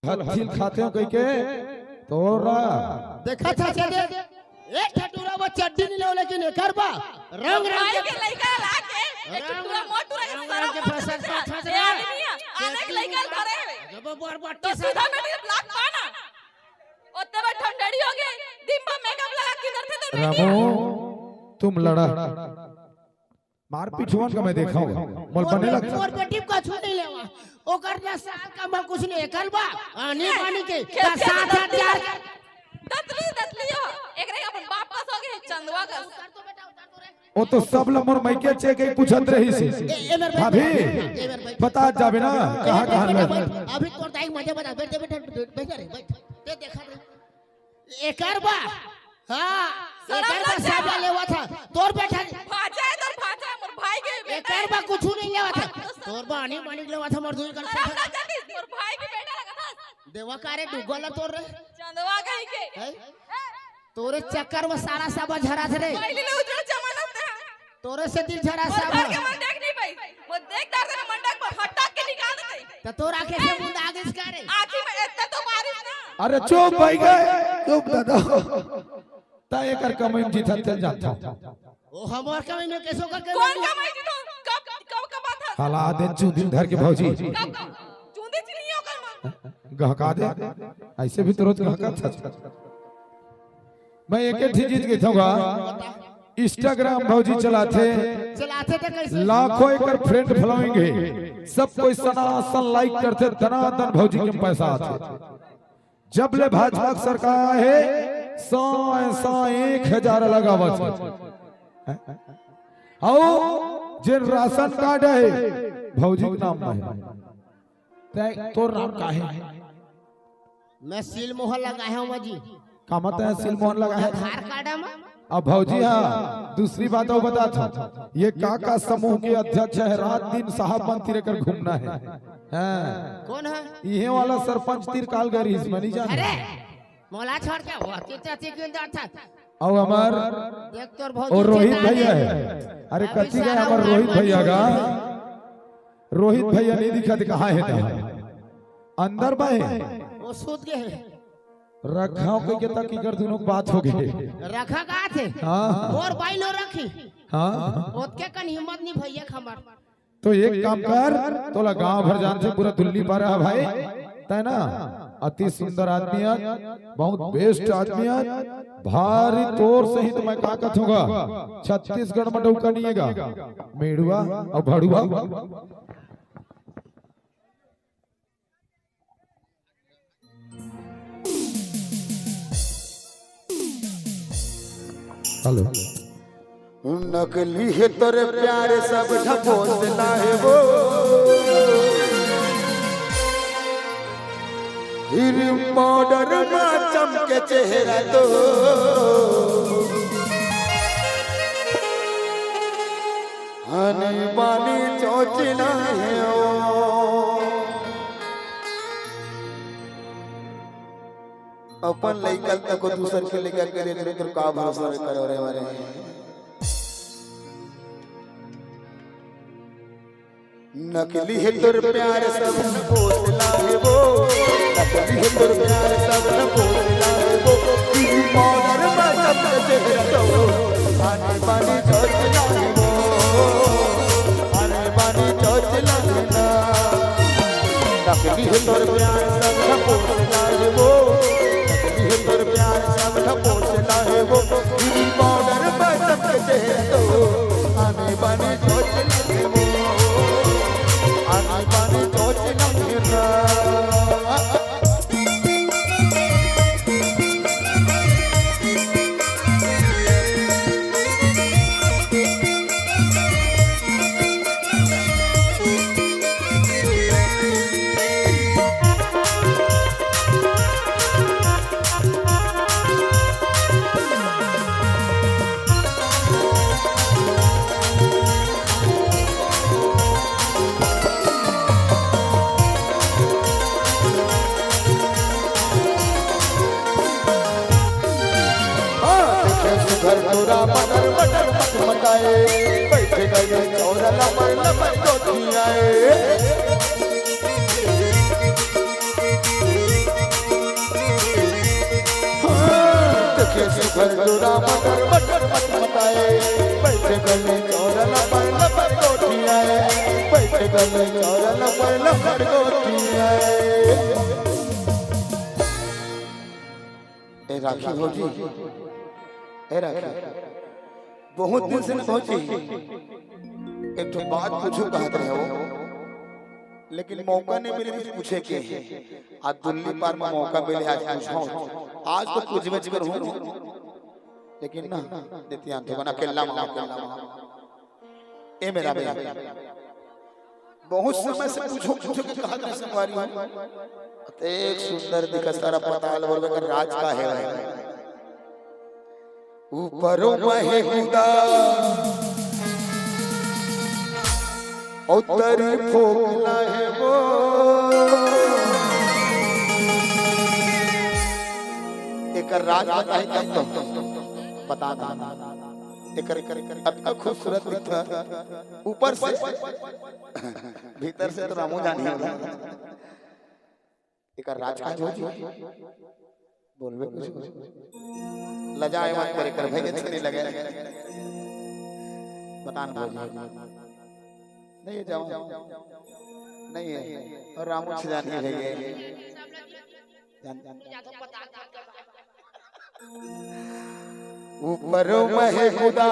हथी खाते हो कह के तोरा देखा था चले एक ठटूरा वो चड्डी नहीं लो लेकिन एकर बा रंग रंग के लइका लाके एक टुकड़ा मोटूरा के सरम के फसर फसर ए आदमी अनेक लइका धरे जब बोर तो बट्टी सीधा मेरी ब्लॉक पाना ओते में ठंडड़ी हो गई दिम्बा मेकअप लगा किधर थे तो रामू तुम लड़ा मार पिछुआन का मैं देखा हूं मोल बने लगता मोर बेटी का छू नहीं लेवा ओकर 10 साल का मैं कुछ नहीं एकर बा आने पानी के 7-8 दतली हो एकरे अपन बाप पास हो गए चंदवा का वो तो सब लमर मैके चे के पूछत रही सी भाभी बता जाबे ना कहां में अभी तोर दाई मजे बता बैठ रे ते देखा रे एकर बा हां एकर बा साबा लेवा था तोर बैठा भाजा मोर भाई के एकर बा कुछ नहीं लेवा था तोर बा आनी मानी लेवा था मोर दुई कर मोर भाई के बेटा लगा था देवा कारे डुगल तोर रे चंदवा कहीं के तोरे चक्कर में सारा साबा झरा थे रे पहले ले उजड़ जमानत था तोरे से दिल झरा घर साबा के मन देख नहीं पाई वो देख दार ने मंडक पर हटा के निकाल देते तो तोर आंखें से मुंड आगे इसका रे आखी में इतना तो बारिश ना अरे चुप भाई गए चुप दादा ता एकर कमाई जीत चल जाता ओ हमर कमाई में कैसो का कौन कमाई जी तो कब बात है हला दे चूदिन धर के भौजी चूंदी चिलियों कर गहका दे ऐसे भी तुरंत गहका था मैं एक ही चीज कहूंगा इंस्टाग्राम भौजी चलाते तो कैसे लाखों एकड़ फ्रेंड फॉलोइंग है सब कोई सनासन लाइक करते धनाधन भौजी के पैसा आते जब ले भाजपा सरकार है 100-1,000 लगावत आओ जे राशन कार्ड है भौजी के नाम में है तो नाम का है मैं सील मोहर लगाए हूं जी का मत है सील मोहर लगा है आधार कार्ड में अब भौजी हाँ दूसरी बात और बता था ये काका समूह के अध्यक्ष है रात दिन साहब मंत्री रहकर घूमना है कौन है ये वाला सरपंच तिरकाल गरी मनी जान अरे मोला छोड़ के वो तीर्थ क्यों जाता और हमार देख तोर बहुत और रोहित भैया है अरे कच्ची का हमार रोहित भैया का रोहित भैया नहीं दिखा कहाँ है अंदर बाहे वो सूत गए रखाओ के तक की कर दोनों बात हो गई रखा का थे हाँ और बाई लो रखी हाँ ओतके कन हिम्मत नहीं भैया खबर तो एक काम कर तोला गांव भर जान से पूरा दिल्ली पर रहा भाई तै ना अति सुंदर आदमी है बहुत बेस्ट आदमी है भारी तोर सहित मैं का कहूंगा छत्तीसगढ़ में डौका नहीं मेड़ुआ और भड़ुआ हेलो नकली है तोरे प्यारे सब ढपोसला है वो हीरे बॉर्डर में चमके चेहरा तो हनी बानी चोचला है ओ अपन लइकल तक को दूसर के लेके करे रे तो का भरोसा करे रे मारे नकली है तोर प्यार सब पोसला है वो नकली है तोर प्यार सब पोसला है वो तेरी मॉडर में सब चेहरा तो आने बानी चोचला है वो आने बानी चोचला है ना नकली है तोर प्यार सब पोसला है वो तोर प्यार सब ढपोसला है वो तेरी बॉर्डर पर सब चेहरा तो आने बाने चोचला है वो आने बाने चोचला है ना घर पूरा बटर बटर मत मकाए बैठे गए और लमर लमर तो आए राम कर बटर मत बताए बैठे गले चौरल पर लपर गोटियाए बैठे गले चौरल पर लपर गोटियाए ए राखी भौजी ए राखी बहुत दिन से पहुंची एक तो बात पूछो कहत रहे हो लेकिन मौका नहीं मिले कुछ पूछे के आज दिल्ली पार में मौका मिले आज पूछो आज तो कुछ बच कर हूं लेकिन ना देती आंखें बना केला ए मेरा भैया बहुत समय से पूछो के कहा था संवारी हो एक सुंदर दिखा सारा पताल वर्ग का राज का है ऊपरों महे खुदा उत्तरी फोकला है वो एक राज बताए कब तो बता एक खूबसूरत दिखता ऊपर से भीतर से तो रामू जानी होगा एक राज का बोलवे कुछ लजाए मत करे कर भाई नहीं लगे बतान नहीं जाओ नहीं है और रामू से जानी है ऊपर महे खुदा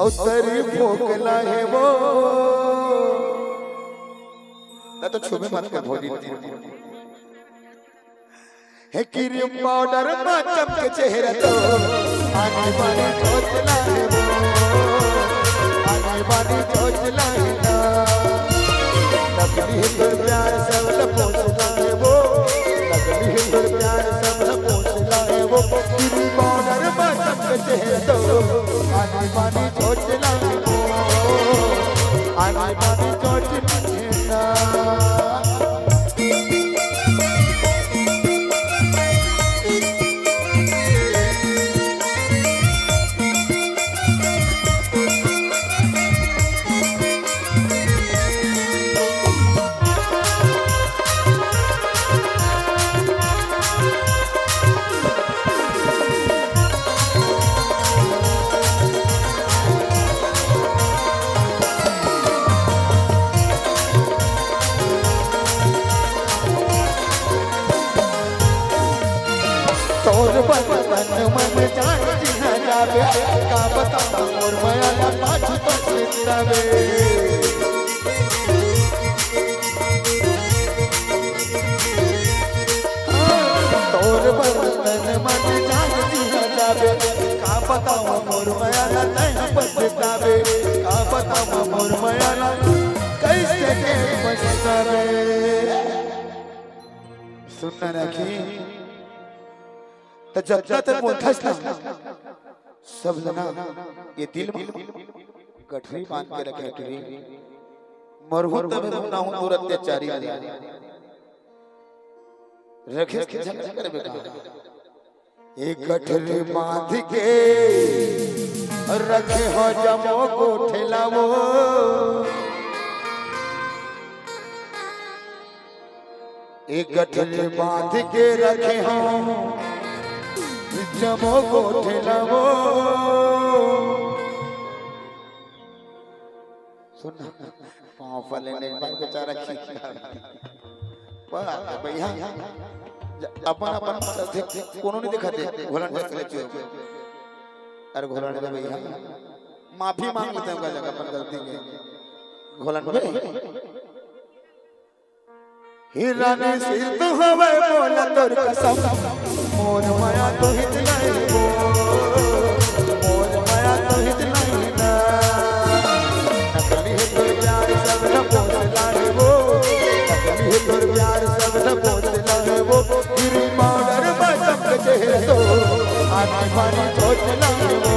उत्तरी फोकला है वो ना तो छुबे मत कर भोजी है क्रीम पाउडर में चमके चेहरा तो आने वाली चोचला है वो आने वाली चोचला है ना नकली है तो प्यार सब लपोचला है वो नकली है तो प्यार सब लपोचला है वो क्रीम पाउडर में चमके चेहरा तो आने वाली चोचला है वो आने वाली चोचला है ना मन जान जिना जावे का बता मोर माया ला पाछू पछतावे तोर बदन मन जान जिना जावे का बता मोर माया ला नहीं पछतावे का बता मोर माया ला कैसे के पछतावे सुनना रखी तो जब तक मोथस ना सब जना ये दिल में गठरी बांध के रखे टरी मरहुत तब ना हूं दूर अत्याचारी रखे के झगड़ा करे बेटा एक गठरी बांध के रखे हो जमो को ठेलावो एक गठरी बांध के रखे हो जमो को ठेलावो सुनना पाँव फलेने बार बेचारा खींचा पर भैया अपन अपन कोनो नहीं दिखा दे घोलन देख ले चो अरे घोलन दे भैया माफी मांग लेते हैं उनका जगह अपन गलती के घोलन में हीरा ने सिर तो हवे बोला तोर कसम मोर माया तो हित नहीं वो मोर माया तो हित नहीं ना नकली है तोर प्यार सब न पोसला है वो नकली है तोर प्यार सब न पोसला है वो गिरी पाउडर में चमके चेहरे तो आने वाली चोचला है वो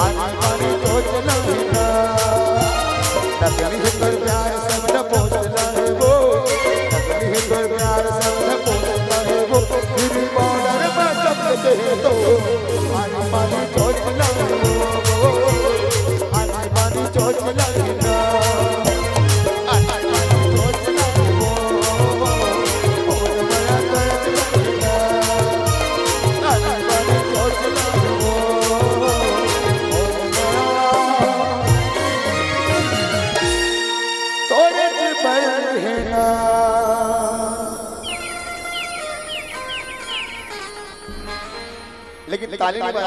आने वाली चोचला है ना नकली है तोर प्यार सब न पोसला है वो नकली है तोर प्यार सब न पोसला है वो गिरी पाउडर में चमके चेहरे तो आने वाली चोचला है वो आने वाली चोचला है ना आने वाली चोचला है वो और माया चोचला है ना आने वाली लेकिन ताली नहीं बजा